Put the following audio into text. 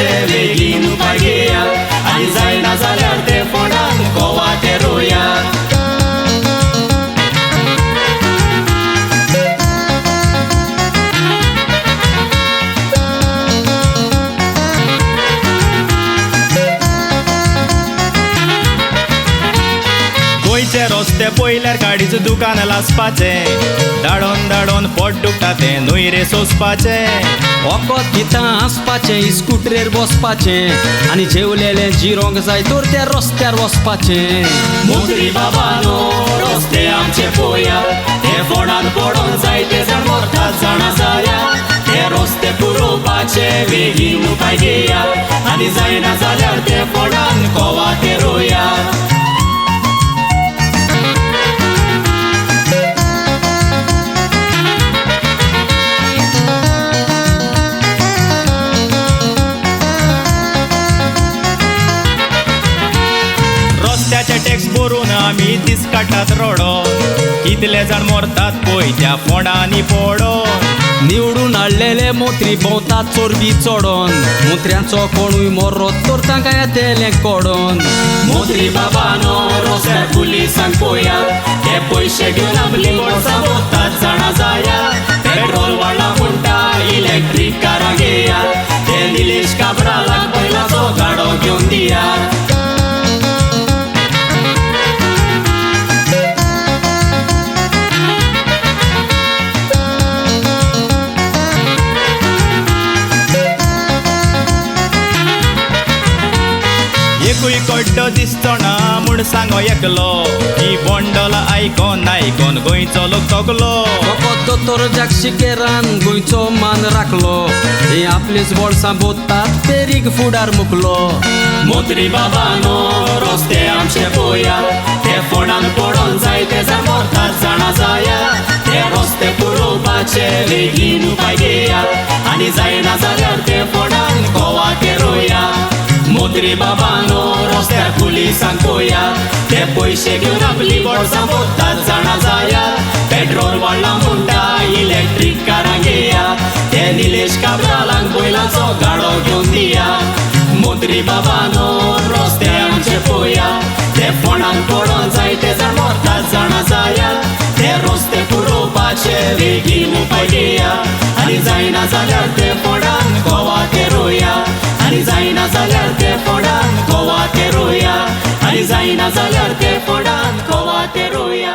पुरोवपाचे बेगीन उपाय घेया आनी जायना जाल्यार ते फोंडान कोवा ते रोया गोंयचे रस्ते पयल्यार गाडीचें दुकान लासपाचें दाडोन दाडोन पोट दुखता तें न्हय रे सोंसपाचें वखद गितां हांसपाचें इस्कुटरेर बसपाचें आनी जेवलेलें जिरोंक जाय तर त्या रस्त्यार वचपाचें मोत्री बाबानो रस्ते आमचे पळोवया ते फोंडान पडोन जायते जाण मरतात जाणा जाया ते रस्ते पुरोवपाचे बेगीन उपाय घेया आनी जायना जाल्यार ते फोंडान कोवा ते रोया रस्त्याचे टॅक्स भरून आमी दीस काडटात रडोन कितले जाण मरतात पळय त्या फोंडांनी पडोन निवडून हाडलेले मोत्री भोंवतात चोरबी चोडोन मोत्र्यांचो कोणूय मरत तर तांकां येतेलें कोडोन मोत्री बाबानो रस्त्यार पुलिसांक पळोवया ते पयशे घेवन आपली वर्सां भोगतात जाणा जाया पेट्रोल वाडला म्हणटा इलेक्ट्रीक कारां घेया ते निलेश काब्रालाक बैलाचो गाडो घेवन दिया एकूय कड्डो दिसचो ना म्हूण सांगो एकलो ही बोंडोला आयकोन आयकोन गोंयचो लोक तोगलो फकत दोतोर जागशिकेरान गोंयचो मान राखलो हे आपलीच बोळसां बोत्तात पेरीक फुडार मुकलो मोत्री बाबानो रस्ते आमचे पळोवया ते फोंडान पडोन जायते जाण मरतात जाणा जाया ते रस्ते पुरोवपाचे बेगीन उपाय घेया आनी जायना जाल्यार ते फोंडान कोवा ते रोया मोत्री बाबानो रस्त्यार पुलिसांक पळोवया ते पयशे घेवन आपली वर्सां भोगतात जाणा जाया पेट्रोल वाडला म्हणटा इलेक्ट्रीक कारां घेया ते निलेश काब्रालाक बैलाचो गाडो घेवन दिया मोत्री बाबानो रस्ते आमचे पळोवया ते फोंडान पडोन जायते जाण मरतात जाणा जाया ते रस्ते पुरोवपाचे बेगीन उपाय घेया आनी जायना जाल्यार ते फोंडान कोवा ते रोया आनी जायना जाल्यार ते फोंडान कोवा ते रोया आनी जायना जाल्यार ते फोंडान कोवा ते रोया